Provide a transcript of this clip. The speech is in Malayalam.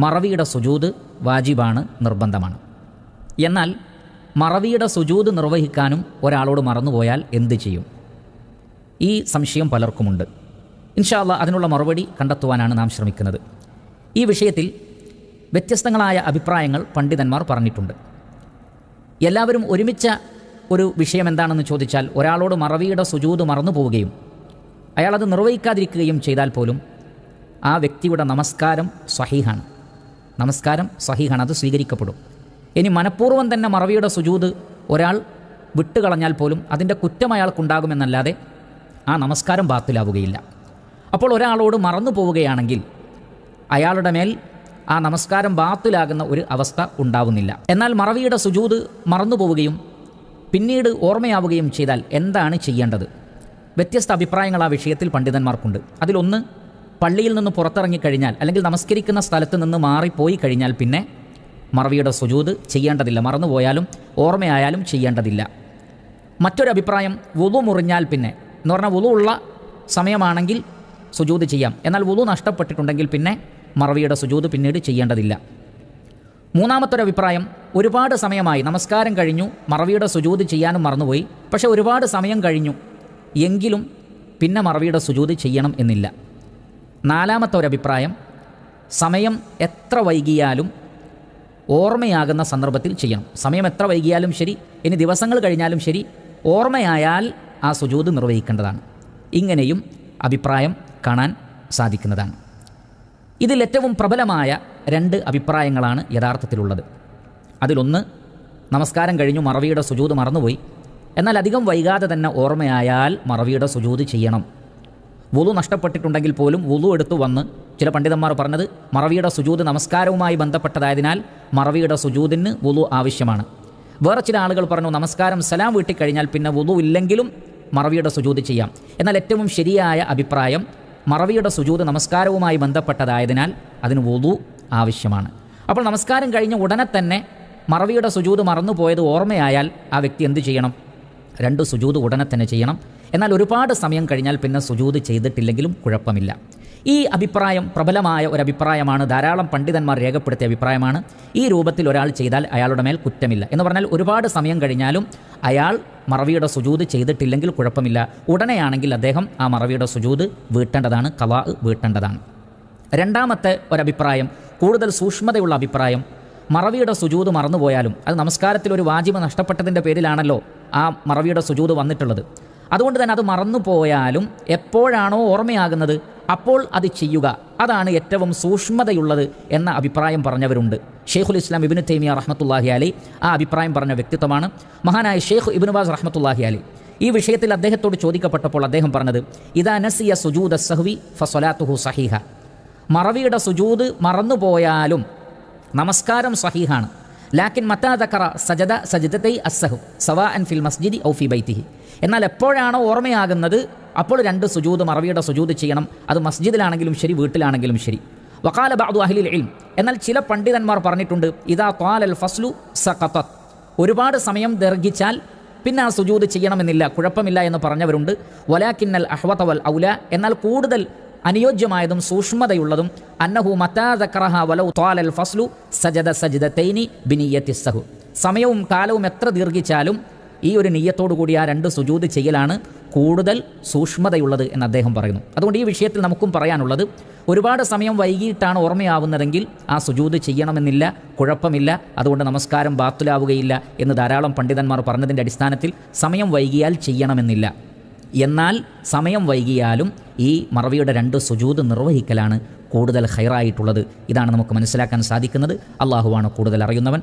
മറവിയുടെ സുജൂദ് വാജിബാണ്, നിർബന്ധമാണ്. എന്നാൽ മറവിയുടെ സുജൂദ് നിർവഹിക്കാനും ഒരാളോട് മറന്നുപോയാൽ എന്ത് ചെയ്യും? ഈ സംശയം പലർക്കുമുണ്ട്. ഇൻഷാ അല്ലാഹ് അതിനുള്ള മറുപടി കണ്ടെത്തുവാനാണ് നാം ശ്രമിക്കുന്നത്. ഈ വിഷയത്തിൽ വ്യത്യസ്തങ്ങളായ അഭിപ്രായങ്ങൾ പണ്ഡിതന്മാർ പറഞ്ഞിട്ടുണ്ട്. എല്ലാവരും ഒരുമിച്ച ഒരു വിഷയം എന്താണെന്ന് ചോദിച്ചാൽ, ഒരാളോട് മറവിയുടെ സുജൂദ് മറന്നു പോവുകയും അയാളത് നിർവഹിക്കാതിരിക്കുകയും ചെയ്താൽ പോലും ആ വ്യക്തിയുടെ നമസ്കാരം സ്വഹീഹാണ്. നമസ്കാരം സ്വഹീഹാണ്, അത് സ്വീകരിക്കപ്പെടും. ഇനി മനഃപൂർവ്വം തന്നെ മറവിയുടെ സുജൂദ് ഒരാൾ വിട്ടുകളഞ്ഞാൽ പോലും അതിൻ്റെ കുറ്റം അയാൾക്കുണ്ടാകുമെന്നല്ലാതെ ആ നമസ്കാരം ബാത്തിലാവുകയില്ല. അപ്പോൾ ഒരാളോട് മറന്നു പോവുകയാണെങ്കിൽ അയാളുടെ മേൽ ആ നമസ്കാരം ബാത്തിലാകുന്ന ഒരു അവസ്ഥ ഉണ്ടാവുന്നില്ല. എന്നാൽ മറവിയുടെ സുജൂദ് മറന്നു പോവുകയും പിന്നീട് ഓർമ്മയാവുകയും ചെയ്താൽ എന്താണ് ചെയ്യേണ്ടത്? വ്യത്യസ്ത അഭിപ്രായങ്ങൾ ആ വിഷയത്തിൽ പണ്ഡിതന്മാർക്കുണ്ട്. അതിലൊന്ന്, പള്ളിയിൽ നിന്ന് പുറത്തിറങ്ങിക്കഴിഞ്ഞാൽ അല്ലെങ്കിൽ നമസ്കരിക്കുന്ന സ്ഥലത്ത് നിന്ന് മാറിപ്പോയി കഴിഞ്ഞാൽ പിന്നെ മറവിയുടെ സുജൂദ് ചെയ്യേണ്ടതില്ല. മറന്നുപോയാലും ഓർമ്മയായാലും ചെയ്യേണ്ടതില്ല. മറ്റൊരഭിപ്രായം, വുളു മുറിഞ്ഞാൽ പിന്നെ, എന്ന് പറഞ്ഞാൽ വുളു ഉള്ള സമയമാണെങ്കിൽ സുജൂദ് ചെയ്യാം. എന്നാൽ വുളു നഷ്ടപ്പെട്ടിട്ടുണ്ടെങ്കിൽ പിന്നെ മറവിയുടെ സുജൂദ് പിന്നീട് ചെയ്യേണ്ടതില്ല. മൂന്നാമത്തൊരഭിപ്രായം, ഒരുപാട് സമയമായി നമസ്കാരം കഴിഞ്ഞു, മറവിയുടെ സുജൂദ് ചെയ്യാനും മറന്നുപോയി, പക്ഷേ ഒരുപാട് സമയം കഴിഞ്ഞു എങ്കിലും പിന്നെ മറവിയുടെ സുജൂദ് ചെയ്യണം എന്നില്ല. നാലാമത്തെ ഒരഭിപ്രായം, സമയം എത്ര വൈകിയാലും ഓർമ്മയാകുന്ന സന്ദർഭത്തിൽ ചെയ്യണം. സമയം എത്ര വൈകിയാലും ശരി, ഇനി ദിവസങ്ങൾ കഴിഞ്ഞാലും ശരി, ഓർമ്മയായാൽ ആ സുജൂദ് നിർവഹിക്കേണ്ടതാണ്. ഇങ്ങനെയും അഭിപ്രായം കാണാൻ സാധിക്കുന്നതാണ്. ഇതിൽ ഏറ്റവും പ്രബലമായ രണ്ട് അഭിപ്രായങ്ങളാണ് യഥാർത്ഥത്തിലുള്ളത്. അതിലൊന്ന്, നമസ്കാരം കഴിഞ്ഞു മറവിയുടെ സുജൂദ് മറന്നുപോയി, എന്നാൽ അധികം വൈകാതെ തന്നെ ഓർമ്മയായാൽ മറവിയുടെ സുജൂദ് ചെയ്യണം. വുളു നഷ്ടപ്പെട്ടിട്ടുണ്ടെങ്കിൽ പോലും വുളു എടുത്തു വന്ന്, ചില പണ്ഡിതന്മാർ പറഞ്ഞത് മറവിയുടെ സുജൂദ് നമസ്കാരവുമായി ബന്ധപ്പെട്ടതായതിനാൽ മറവിയുടെ സുജൂദിന് വുളു ആവശ്യമാണ്. വേറെ ചില ആളുകൾ പറഞ്ഞു നമസ്കാരം സലാം വീട്ടിക്കഴിഞ്ഞാൽ പിന്നെ വുളു ഇല്ലെങ്കിലും മറവിയുടെ സുജൂദ് ചെയ്യാം. എന്നാൽ ഏറ്റവും ശരിയായ അഭിപ്രായം, മറവിയുടെ സുജൂദ് നമസ്കാരവുമായി ബന്ധപ്പെട്ടതായതിനാൽ അതിന് വുളു ആവശ്യമാണ്. അപ്പോൾ നമസ്കാരം കഴിഞ്ഞ ഉടനെ തന്നെ മറവിയുടെ സുജൂദ് മറന്നുപോയത് ഓർമ്മയായാൽ ആ വ്യക്തി എന്ത് ചെയ്യണം? 2 സുജൂദ് ഉടനെ തന്നെ ചെയ്യണം. എന്നാൽ ഒരുപാട് സമയം കഴിഞ്ഞാൽ പിന്നെ സുജൂദ് ചെയ്തിട്ടില്ലെങ്കിലും കുഴപ്പമില്ല. ഈ അഭിപ്രായം പ്രബലമായ ഒരഭിപ്രായമാണ്, ധാരാളം പണ്ഡിതന്മാർ രേഖപ്പെടുത്തിയ അഭിപ്രായമാണ്. ഈ രൂപത്തിൽ ഒരാൾ ചെയ്താൽ അയാളുടെ മേൽ കുറ്റമില്ല. എന്ന് പറഞ്ഞാൽ ഒരുപാട് സമയം കഴിഞ്ഞാലും അയാൾ മറവിയുടെ സുജൂദ് ചെയ്തിട്ടില്ലെങ്കിൽ കുഴപ്പമില്ല. ഉടനെയാണെങ്കിൽ അദ്ദേഹം ആ മറവിയുടെ സുജൂദ് വീട്ടേണ്ടതാണ്, ഖളാ വീട്ടേണ്ടതാണ്. രണ്ടാമത്തെ ഒരഭിപ്രായം, കൂടുതൽ സൂക്ഷ്മതയുള്ള അഭിപ്രായം, മറവിയുടെ സുജൂദ് മറന്നുപോയാലും, അത് നമസ്കാരത്തിൽ ഒരു വാജിബ് നഷ്ടപ്പെട്ടതിൻ്റെ പേരിലാണല്ലോ ആ മറവിയുടെ സുജൂദ് വന്നിട്ടുള്ളത്, അതുകൊണ്ട് തന്നെ അത് മറന്നുപോയാലും എപ്പോഴാണോ ഓർമ്മയാകുന്നത് അപ്പോൾ അത് ചെയ്യുക, അതാണ് ഏറ്റവും സൂക്ഷ്മതയുള്ളത് എന്ന അഭിപ്രായം പറഞ്ഞവരുണ്ട്. ഷെയ്ഖുൽ ഇസ്ലാം ഇബ്നു തൈമിയ റഹ്മത്തുള്ളാഹി അലൈഹി ആ അഭിപ്രായം പറഞ്ഞ വ്യക്തിത്വമാണ്. മഹാനായ ഷെയ്ഖ് ഇബ്നു ബാസ് റഹ്മത്തുള്ളാഹി അലൈഹി ഈ വിഷയത്തിൽ അദ്ദേഹത്തോട് ചോദിക്കപ്പെട്ടപ്പോൾ അദ്ദേഹം പറഞ്ഞത്, ഇദാ നസിയ സുജൂദ സഹ്വി ഫസ്വലാത്തുഹു സഹീഹ, മറവിയുടെ സുജൂദ് മറന്നുപോയാലും നമസ്കാരം സഹീഹാണ്. ലാക്കിൻ മത്താ ദക്കറ സജദ സജ്ദതൈ അസ്സഹു സവാഅൻ ഫിൽ മസ്ജിദി ഔ ഫി ബൈതിഹി, എന്നാൽ എപ്പോഴാണോ ഓർമ്മയാകുന്നത് അപ്പോൾ 2 സുജൂദ് മറവിയുടെ സുജൂദ് ചെയ്യണം. അത് മസ്ജിദിലാണെങ്കിലും ശരി, വീട്ടിലാണെങ്കിലും ശരി. വഖാല ബഅദു അഹ്ലിൽ ഇൽം, എന്നാൽ ചില പണ്ഡിതന്മാർ പറഞ്ഞിട്ടുണ്ട്, ഇദാ ത്വാലൽ ഫസ്ലു സഖതത്, ഒരുപാട് സമയം ദീർഘിച്ചാൽ പിന്നെ ആ സുജൂദ് ചെയ്യണമെന്നില്ല, കുഴപ്പമില്ല എന്ന് പറഞ്ഞവരുണ്ട്. വലാകിന്നൽ അഹ്വത വൽ ഔല, എന്നാൽ കൂടുതൽ അനുയോജ്യമായതും സൂക്ഷ്മതയുള്ളതും അന്നഹു മത്താ ദക്കറഹ വലൗ ത്വാലൽ ഫസ്ലു സജദ സജ്ദതൈനി ബിനിയ്യത്തി സഹു, സമയവും കാലവും എത്ര ദീർഘിച്ചാലും ഈ ഒരു നിയ്യത്തോടു കൂടി ആ 2 സുജൂദ് ചെയ്യലാണ് കൂടുതൽ സൂക്ഷ്മതയുള്ളത് എന്ന് അദ്ദേഹം പറയുന്നു. അതുകൊണ്ട് ഈ വിഷയത്തിൽ നമുക്കും പറയാനുള്ളത്, ഒരുപാട് സമയം വൈകിയിട്ടാണ് ഓർമ്മയാവുന്നതെങ്കിൽ ആ സുജൂദ് ചെയ്യണമെന്നില്ല, കുഴപ്പമില്ല, അതുകൊണ്ട് നമസ്കാരം ബാത്തുലാവുകയില്ല എന്ന് ധാരാളം പണ്ഡിതന്മാർ പറഞ്ഞതിൻ്റെ അടിസ്ഥാനത്തിൽ സമയം വൈകിയാൽ ചെയ്യണമെന്നില്ല. എന്നാൽ സമയം വൈകിയാലും ഈ മറവിയുടെ 2 സുജൂദ് നിർവഹിക്കലാണ് കൂടുതൽ ഖൈറായിട്ടുള്ളത്. ഇതാണ് നമുക്ക് മനസ്സിലാക്കാൻ സാധിക്കുന്നത്. അള്ളാഹുവാണ് കൂടുതൽ അറിയുന്നവൻ.